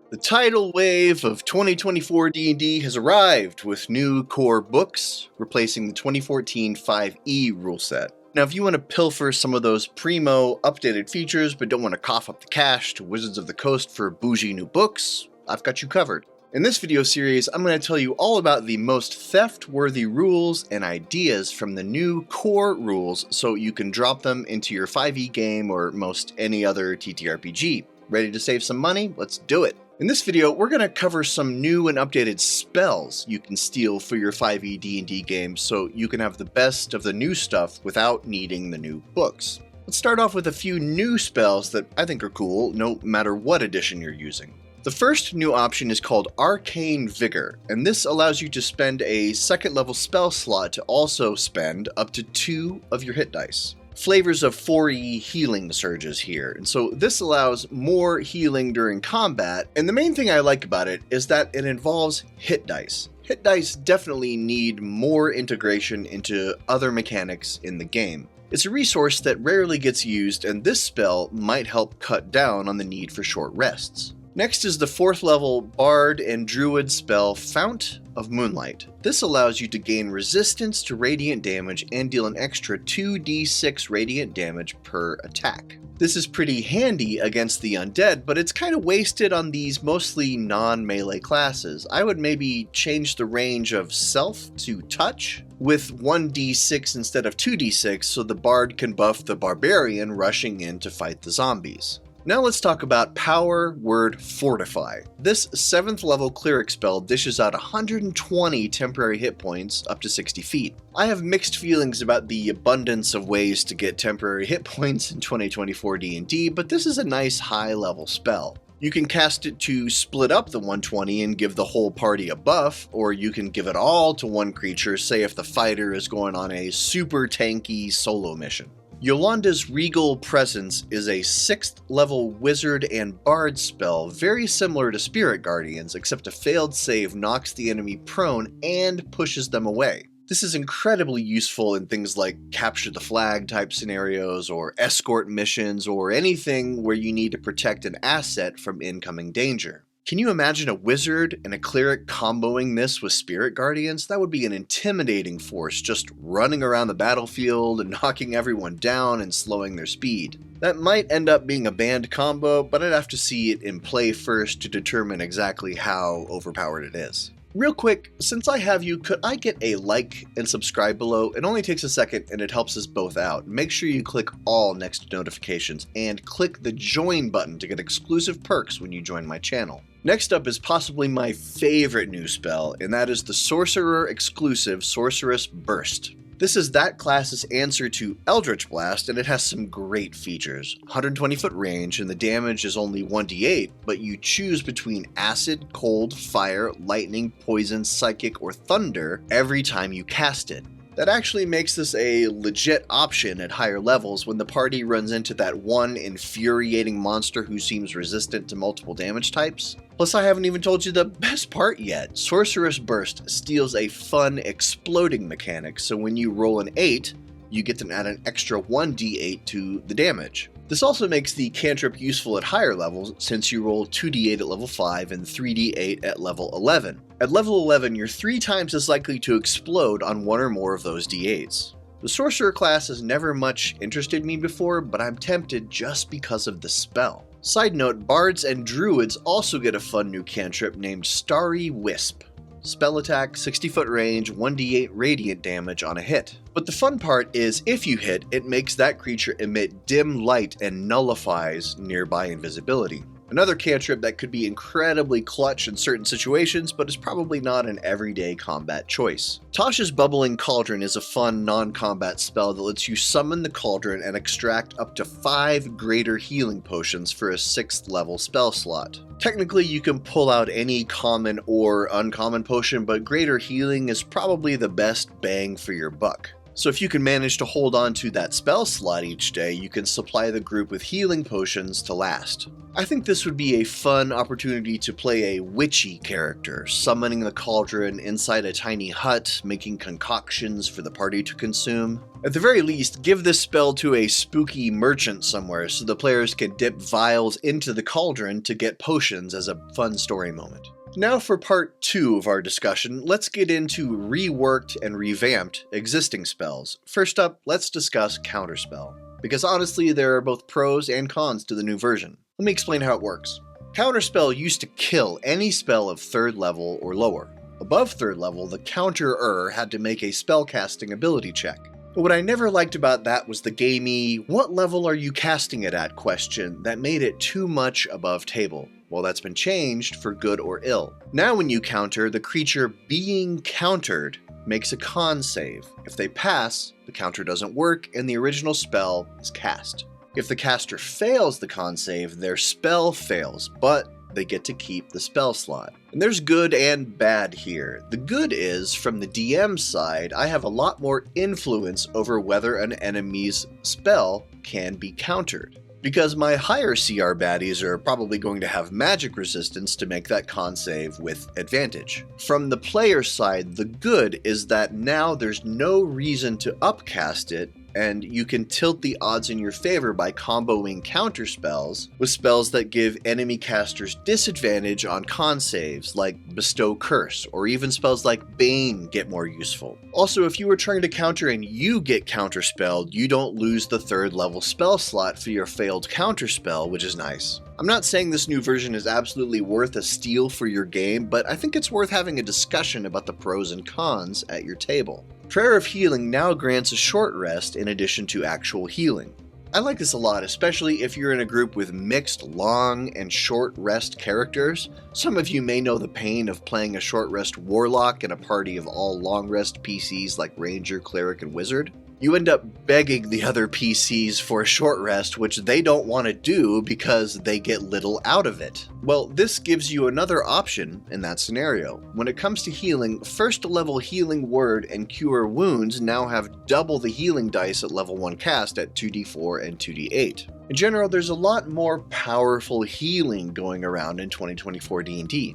The tidal wave of 2024 D&D has arrived with new core books, replacing the 2014 5e rule set. Now, if you want to pilfer some of those primo updated features but don't want to cough up the cash to Wizards of the Coast for bougie new books, I've got you covered. In this video series, I'm going to tell you all about the most theft-worthy rules and ideas from the new core rules so you can drop them into your 5e game or most any other TTRPG. Ready to save some money? Let's do it! In this video, we're going to cover some new and updated spells you can steal for your 5e D&D game so you can have the best of the new stuff without needing the new books. Let's start off with a few new spells that I think are cool, no matter what edition you're using. The first new option is called Arcane Vigor, and this allows you to spend a second level spell slot to also spend up to 2 of your hit dice. Flavors of 4e healing surges here, and so this allows more healing during combat, and the main thing I like about it is that it involves hit dice. Hit dice definitely need more integration into other mechanics in the game. It's a resource that rarely gets used, and this spell might help cut down on the need for short rests. Next is the 4th level Bard and Druid spell Fount of Moonlight. This allows you to gain resistance to radiant damage and deal an extra 2d6 radiant damage per attack. This is pretty handy against the undead, but it's kind of wasted on these mostly non-melee classes. I would maybe change the range of self to touch with 1d6 instead of 2d6 so the Bard can buff the barbarian rushing in to fight the zombies. Now let's talk about Power Word Fortify. This 7th level cleric spell dishes out 120 temporary hit points up to 60 feet. I have mixed feelings about the abundance of ways to get temporary hit points in 2024 D&D, but this is a nice high level spell. You can cast it to split up the 120 and give the whole party a buff, or you can give it all to one creature, say if the fighter is going on a super tanky solo mission. Yolanda's Regal Presence is a 6th level wizard and bard spell very similar to Spirit Guardians, except a failed save knocks the enemy prone and pushes them away. This is incredibly useful in things like capture the flag type scenarios or escort missions or anything where you need to protect an asset from incoming danger. Can you imagine a wizard and a cleric comboing this with Spirit Guardians? That would be an intimidating force, just running around the battlefield and knocking everyone down and slowing their speed. That might end up being a banned combo, but I'd have to see it in play first to determine exactly how overpowered it is. Real quick, since I have you, could I get a like and subscribe below? It only takes a second and it helps us both out. Make sure you click all next to notifications and click the join button to get exclusive perks when you join my channel. Next up is possibly my favorite new spell, and that is the Sorcerer exclusive Sorceress Burst. This is that class's answer to Eldritch Blast, and it has some great features. 120 foot range, and the damage is only 1d8, but you choose between acid, cold, fire, lightning, poison, psychic, or thunder every time you cast it. That actually makes this a legit option at higher levels when the party runs into that one infuriating monster who seems resistant to multiple damage types. Plus, I haven't even told you the best part yet. Sorceress Burst steals a fun exploding mechanic, so when you roll an 8, you get to add an extra 1d8 to the damage. This also makes the cantrip useful at higher levels since you roll 2d8 at level 5 and 3d8 at level 11. At level 11, you're 3 times as likely to explode on one or more of those d8s. The Sorcerer class has never much interested me before, but I'm tempted just because of the spell. Side note, Bards and Druids also get a fun new cantrip named Starry Wisp. Spell attack, 60 foot range, 1d8 radiant damage on a hit. But the fun part is if you hit, it makes that creature emit dim light and nullifies nearby invisibility. Another cantrip that could be incredibly clutch in certain situations, but is probably not an everyday combat choice. Tasha's Bubbling Cauldron is a fun non-combat spell that lets you summon the cauldron and extract up to 5 greater healing potions for a 6th level spell slot. Technically, you can pull out any common or uncommon potion, but greater healing is probably the best bang for your buck. So if you can manage to hold on to that spell slot each day, you can supply the group with healing potions to last. I think this would be a fun opportunity to play a witchy character, summoning the cauldron inside a tiny hut, making concoctions for the party to consume. At the very least, give this spell to a spooky merchant somewhere so the players can dip vials into the cauldron to get potions as a fun story moment. Now for part 2 of our discussion, let's get into reworked and revamped existing spells. First up, let's discuss Counterspell, because honestly there are both pros and cons to the new version. Let me explain how it works. Counterspell used to kill any spell of 3rd level or lower. Above 3rd level, the counterer had to make a spellcasting ability check. But what I never liked about that was the gamey, what level are you casting it at question that made it too much above table. Well, that's been changed for good or ill. Now when you counter, the creature being countered makes a con save. If they pass, the counter doesn't work and the original spell is cast. If the caster fails the con save, their spell fails, but they get to keep the spell slot. And there's good and bad here. The good is, from the DM side, I have a lot more influence over whether an enemy's spell can be countered, because my higher CR baddies are probably going to have magic resistance to make that con save with advantage. From the player side, the good is that now there's no reason to upcast it, and you can tilt the odds in your favor by comboing counter spells with spells that give enemy casters disadvantage on con saves, like Bestow Curse, or even spells like Bane get more useful. Also, if you were trying to counter and you get counterspelled, you don't lose the 3rd level spell slot for your failed counterspell, which is nice. I'm not saying this new version is absolutely worth a steal for your game, but I think it's worth having a discussion about the pros and cons at your table. Prayer of Healing now grants a short rest in addition to actual healing. I like this a lot, especially if you're in a group with mixed long and short rest characters. Some of you may know the pain of playing a short rest warlock in a party of all long rest PCs like Ranger, Cleric, and Wizard. You end up begging the other PCs for a short rest, which they don't want to do because they get little out of it. Well, this gives you another option in that scenario. When it comes to healing, 1st level Healing Word and Cure Wounds now have double the healing dice at level 1 cast at 2d4 and 2d8. In general, there's a lot more powerful healing going around in 2024 D&D.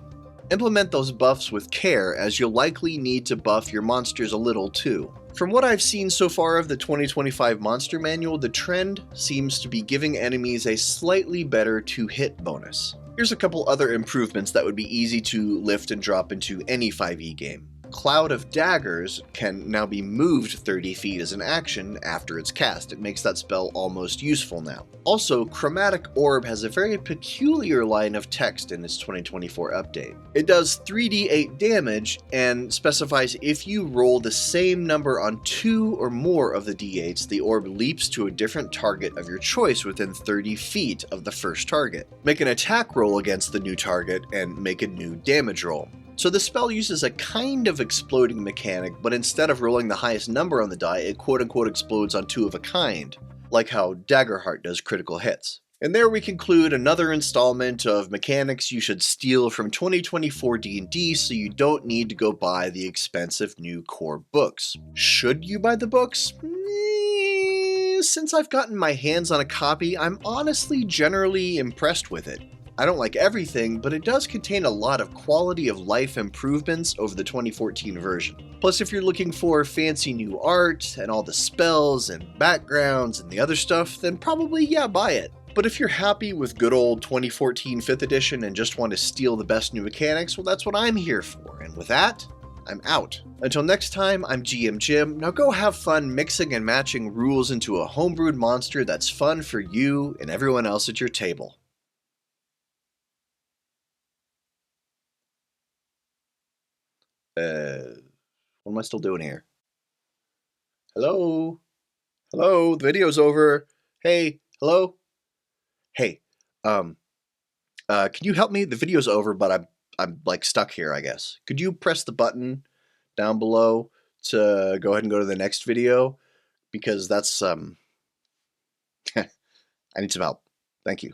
Implement those buffs with care, as you'll likely need to buff your monsters a little too. From what I've seen so far of the 2025 Monster Manual, the trend seems to be giving enemies a slightly better 2-hit bonus. Here's a couple other improvements that would be easy to lift and drop into any 5e game. Cloud of Daggers can now be moved 30 feet as an action after it's cast. It makes that spell almost useful now. Also, Chromatic Orb has a very peculiar line of text in its 2024 update. It does 3d8 damage and specifies if you roll the same number on 2 or more of the d8s, the orb leaps to a different target of your choice within 30 feet of the first target. Make an attack roll against the new target and make a new damage roll. So the spell uses a kind of exploding mechanic, but instead of rolling the highest number on the die, it quote-unquote explodes on 2 of a kind, like how Daggerheart does critical hits. And there we conclude another installment of mechanics you should steal from 2024 D&D so you don't need to go buy the expensive new core books. Should you buy the books? Since I've gotten my hands on a copy, I'm honestly generally impressed with it. I don't like everything, but it does contain a lot of quality of life improvements over the 2014 version. Plus, if you're looking for fancy new art and all the spells and backgrounds and the other stuff, then probably, yeah, buy it. But if you're happy with good old 2014 5th edition and just want to steal the best new mechanics, well, that's what I'm here for. And with that, I'm out. Until next time, I'm GM Jim. Now go have fun mixing and matching rules into a homebrewed monster that's fun for you and everyone else at your table. What am I still doing here? Hello? Hello? The video's over. Hey, hello? Hey, can you help me? The video's over, but I'm like stuck here, I guess. Could you press the button down below to go ahead and go to the next video? Because that's, I need some help. Thank you.